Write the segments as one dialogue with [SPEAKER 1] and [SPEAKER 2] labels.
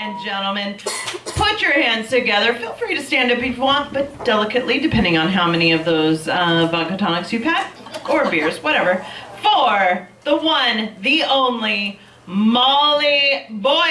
[SPEAKER 1] and gentlemen, put your hands together. Feel free to stand up if you want, but delicately, depending on how many of those vodka tonics you've had, or beers, whatever, for the one, the only, Molly Boyl.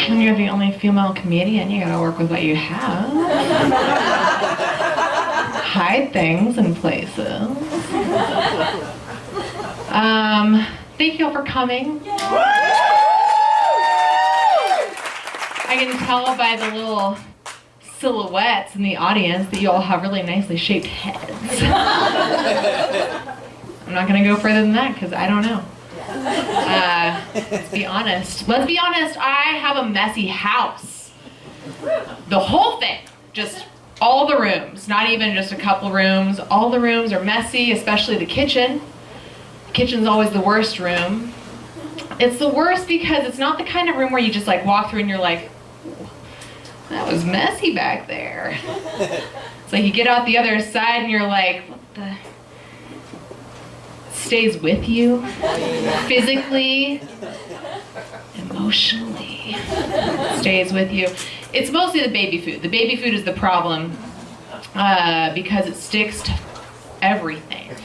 [SPEAKER 1] When you're the only female comedian, you gotta work with what you have. Hide things in places. Thank you all for coming. I can tell by the little silhouettes in the audience that you all have really nicely shaped heads. I'm not gonna go further than that because I don't know. Let's be honest. I have a messy house. The whole thing, just all the rooms, not even just a couple rooms. All the rooms are messy, especially the kitchen. The kitchen's always the worst room. It's the worst because it's not the kind of room where you just like walk through and you're like, that was messy back there. It's like you get out the other side and you're like, what the? Stays with you, physically, emotionally, stays with you. It's mostly the baby food. The baby food is the problem because it sticks to everything.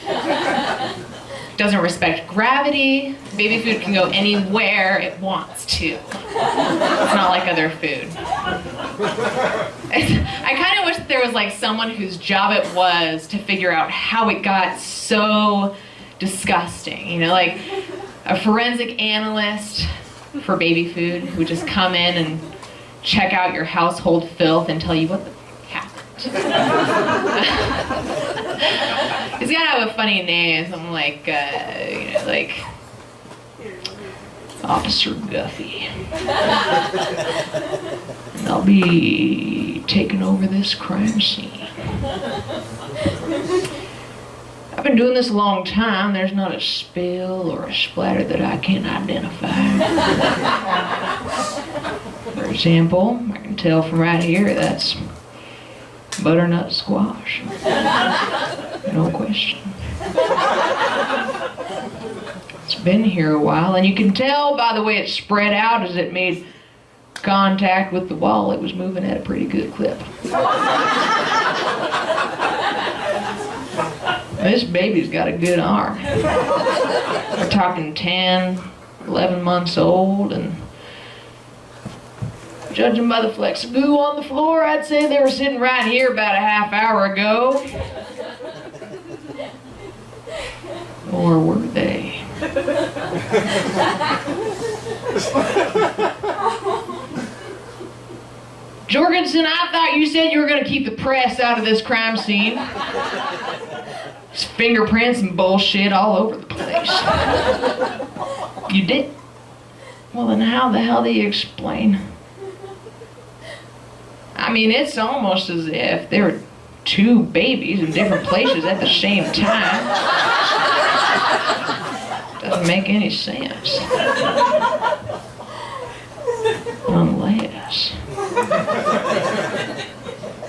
[SPEAKER 1] Doesn't respect gravity. Baby food can go anywhere it wants to. It's not like other food. I kind of wish there was like someone whose job it was to figure out how it got so disgusting, you know, like a forensic analyst for baby food who would just come in and check out your household filth and tell you what the happened. He's gotta have a funny name, something like, you know, like Officer Guffey. And I'll be taking over this crime scene. I've been doing this a long time. There's not a spill or a splatter that I can't identify. For example, I can tell from right here that's butternut squash. No question. It's been here a while, and you can tell by the way it spread out as it made contact with the wall, it was moving at a pretty good clip. This baby's got a good arm. We're talking 10, 11 months old, and judging by the flecks of goo on the floor, I'd say they were sitting right here about a half hour ago. Or were they? Jorgensen, I thought you said you were going to keep the press out of this crime scene. There's fingerprints and bullshit all over the place. You did? Well, then how the hell do you explain? I mean, it's almost as if there were two babies in different places at the same time. Doesn't make any sense. Unless...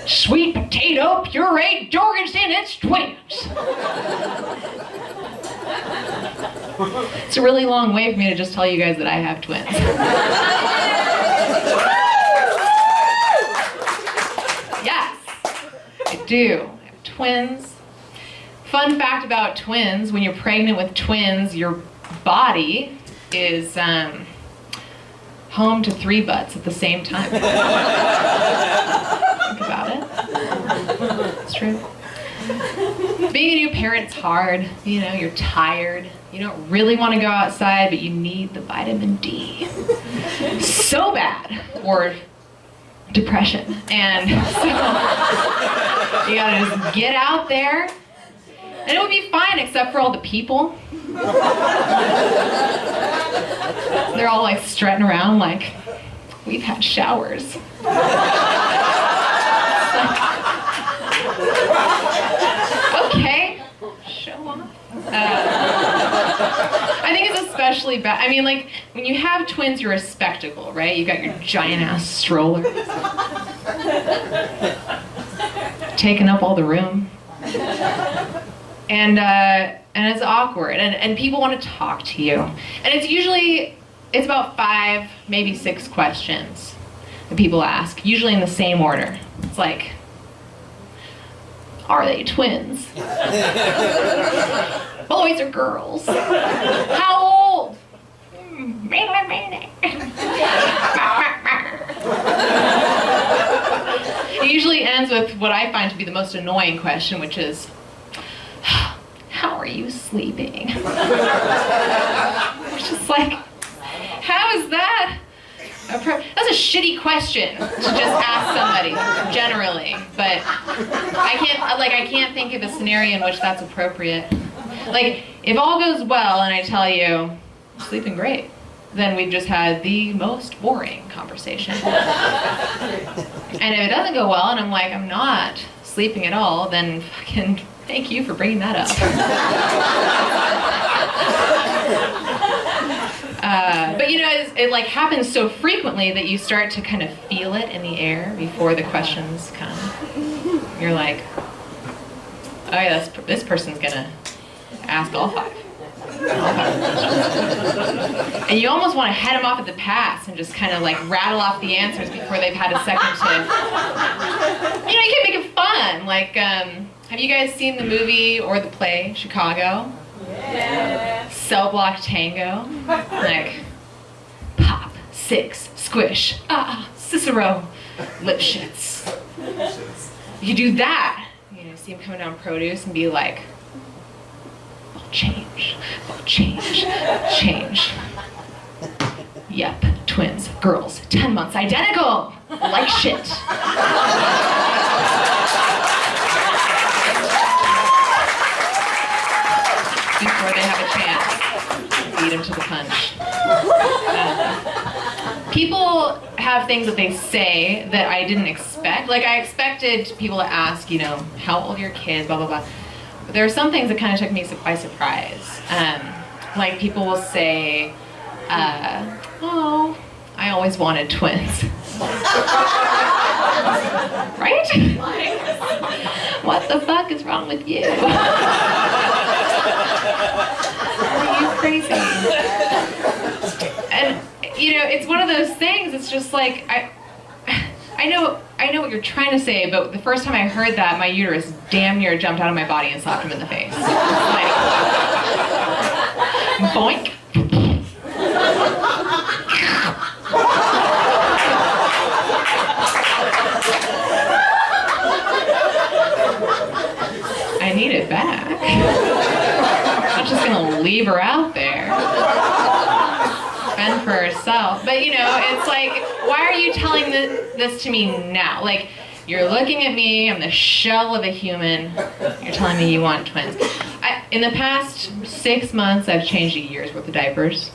[SPEAKER 1] Sweet potato, puree, Jorgensen, it's twins. It's a really long way for me to just tell you guys that I have twins. Yes, I do. I have twins. Fun fact about twins, when you're pregnant with twins, your body is home to 3 butts at the same time. Think about it. It's true. Being a new parent's hard. You know, you're tired. You don't really want to go outside, but you need the vitamin D. So bad. Or depression. And so you gotta just get out there And it would be fine except for all the people. They're all like strutting around like, we've had showers. Okay, show off. I think it's especially bad. I mean, like, when you have twins, you're a spectacle, right? You got your giant ass stroller. Taking up all the room. And it's awkward, and people want to talk to you. And it's about 5, maybe 6 questions that people ask, usually in the same order. It's like, are they twins? Boys or girls? How old? It usually ends with what I find to be the most annoying question, which is, how are you sleeping? It's just like, how is that? That's a shitty question to just ask somebody, generally. But I can't think of a scenario in which that's appropriate. Like, if all goes well and I tell you, I'm sleeping great, then we've just had the most boring conversation. And if it doesn't go well and I'm like, I'm not sleeping at all, then fucking thank you for bringing that up. But you know, it like happens so frequently that you start to kind of feel it in the air before the questions come. You're like, oh yeah, this person's gonna ask all 5. And you almost want to head them off at the pass and just kind of like rattle off the answers before they've had a second to, you can make it fun. Like, have you guys seen the movie or the play, Chicago? Yeah. Cell Block Tango? Like, pop, 6, squish, Cicero, lip shits. You do that, see him coming down produce and be like, change. Yep, twins, girls, 10 months, identical, like shit. Before they have a chance, beat them to the punch. People have things that they say that I didn't expect. Like, I expected people to ask, how old are your kids, blah, blah, blah. But there are some things that kind of took me by surprise. Like, people will say, oh, I always wanted twins. Right? Like, what the fuck is wrong with you? Are you crazy? And, it's one of those things, it's just like, I know what you're trying to say, but the first time I heard that, my uterus damn near jumped out of my body and slapped him in the face. Like, boink. I need it back. I'm not just gonna leave her out there. Fend for herself. But it's like, why are you telling this to me now? Like, you're looking at me, I'm the shell of a human, you're telling me you want twins. In the past 6 months, I've changed a year's worth of diapers.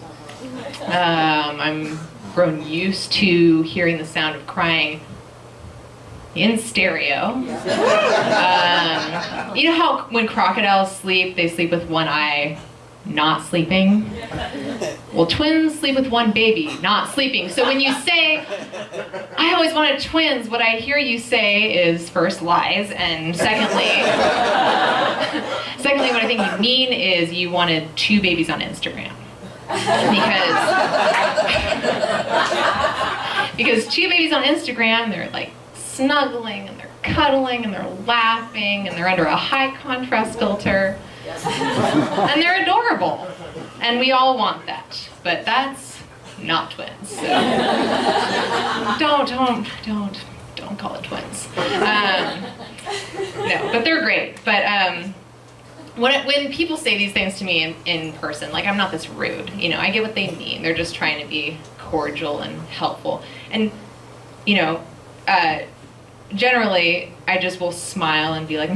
[SPEAKER 1] I'm grown used to hearing the sound of crying in stereo. You know how when crocodiles sleep, they sleep with one eye not sleeping? Well, twins sleep with one baby not sleeping. So when you say, I always wanted twins, what I hear you say is, first, lies, and secondly, what I think you mean is you wanted 2 babies on Instagram. Because 2 babies on Instagram, they're like snuggling and they're cuddling and they're laughing and they're under a high contrast filter. And they're adorable. And we all want that. But that's not twins. So don't call it twins. No, but they're great. But when people say these things to me in person, like, I'm not this rude. I get what they mean. They're just trying to be cordial and helpful. And, generally, I just will smile and be like,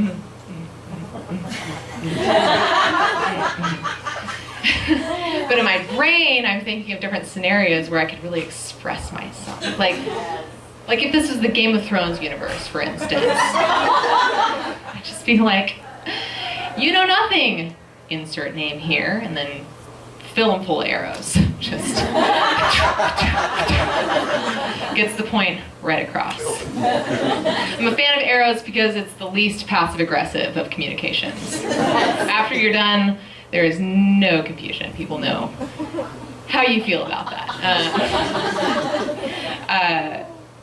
[SPEAKER 1] But in my brain, I'm thinking of different scenarios where I could really express myself. Like if this was the Game of Thrones universe, for instance. I'd just be like, you know nothing, insert name here, and then fill them full of arrows. Just gets the point right across. I'm a fan of arrows because it's the least passive-aggressive of communications. After you're done, there is no confusion. People know how you feel about that.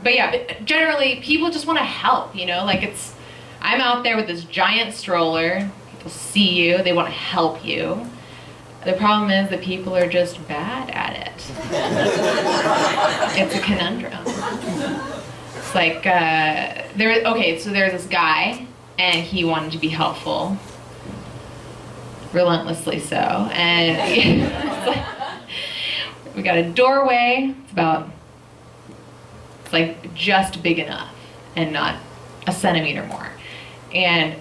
[SPEAKER 1] But yeah, generally, people just want to help, you know? Like I'm out there with this giant stroller. People see you, they want to help you. The problem is that people are just bad at it. It's a conundrum. It's like, so there's this guy, and he wanted to be helpful. Relentlessly so. And we got a doorway. It's like just big enough and not a centimeter more. And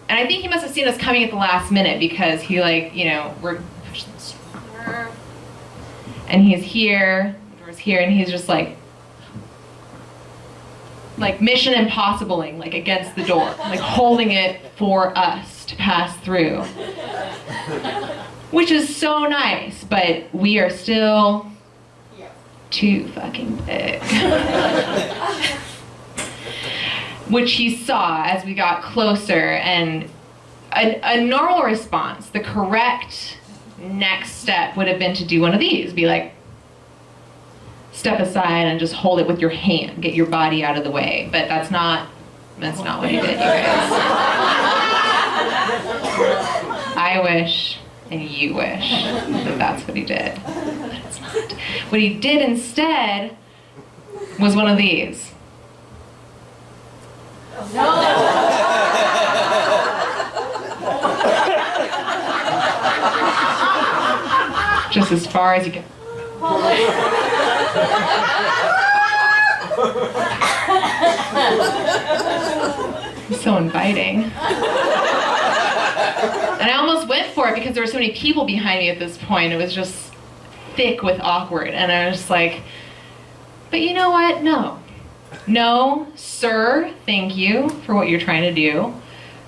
[SPEAKER 1] I think he must have seen us coming at the last minute because he we're pushing the stroller, and he's here, the door's here, and he's just like Mission Impossible-ing, like against the door, like holding it for us to pass through. Which is so nice, but we are still too fucking big. Which he saw as we got closer, and a normal response, the correct next step would have been to do one of these, be like, step aside and just hold it with your hand, get your body out of the way. But that's not what he did, you guys. I wish, and you wish, that that's what he did. But it's not. What he did instead was one of these. Just as far as you can. So inviting. And I almost went for it because there were so many people behind me at this point. It was just thick with awkward. And I was just like, but you know what? No, sir, thank you for what you're trying to do.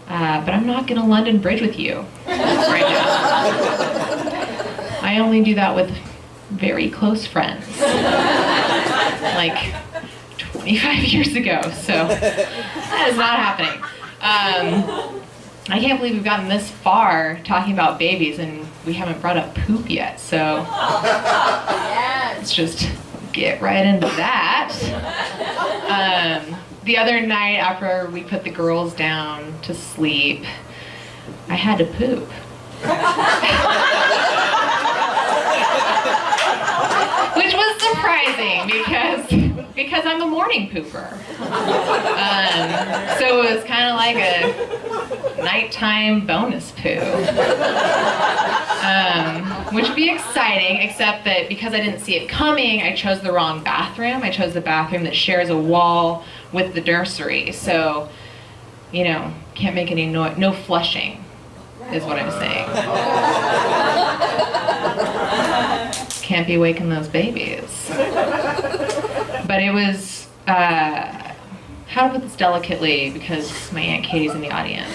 [SPEAKER 1] But I'm not going to London Bridge with you right now. I only do that with very close friends. Like 25 years ago, so that is not happening. I can't believe we've gotten this far talking about babies and we haven't brought up poop yet, so let's just get right into that. The other night after we put the girls down to sleep, I had to poop. Which was surprising because I'm a morning pooper. So it was kind of like a nighttime bonus poo. Which would be exciting, except that because I didn't see it coming, I chose the wrong bathroom. I chose the bathroom that shares a wall with the nursery. So, can't make any noise. No flushing is what I'm saying. Can't be waking those babies. But it was, how to put this delicately, because my Aunt Katie's in the audience.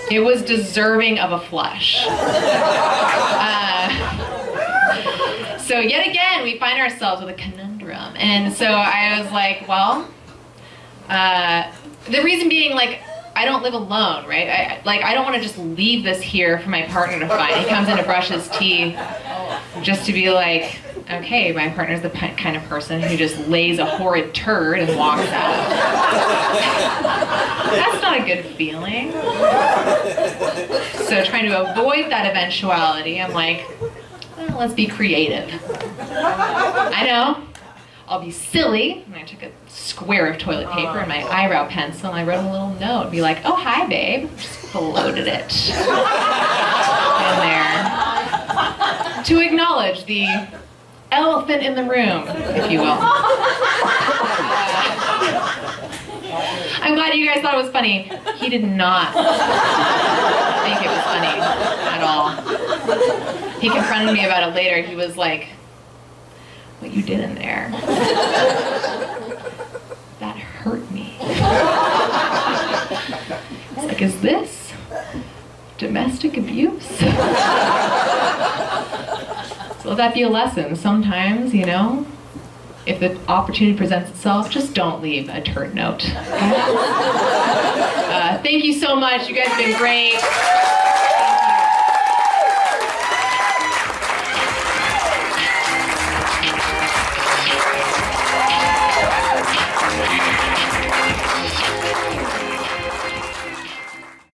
[SPEAKER 1] It was deserving of a flush. So yet again, we find ourselves with a conundrum. And so I was like, well, the reason being, I don't live alone, right? I don't want to just leave this here for my partner to find. He comes in to brush his teeth just to be like, okay, my partner's the kind of person who just lays a horrid turd and walks out. That's not a good feeling. So trying to avoid that eventuality, I'm like, well, let's be creative. I know. I'll be silly. And I took a square of toilet paper and my eyebrow pencil and I wrote a little note. Be like, oh, hi, babe. Just floated it in there to acknowledge the elephant in the room, if you will. I'm glad you guys thought it was funny. He did not think it was funny at all. He confronted me about it later. He was like, what you did in there, that hurt me. It's like, is this domestic abuse? So let that be a lesson. Sometimes, you know, if the opportunity presents itself, just don't leave a turd note. Okay? Thank you so much. You guys have been great.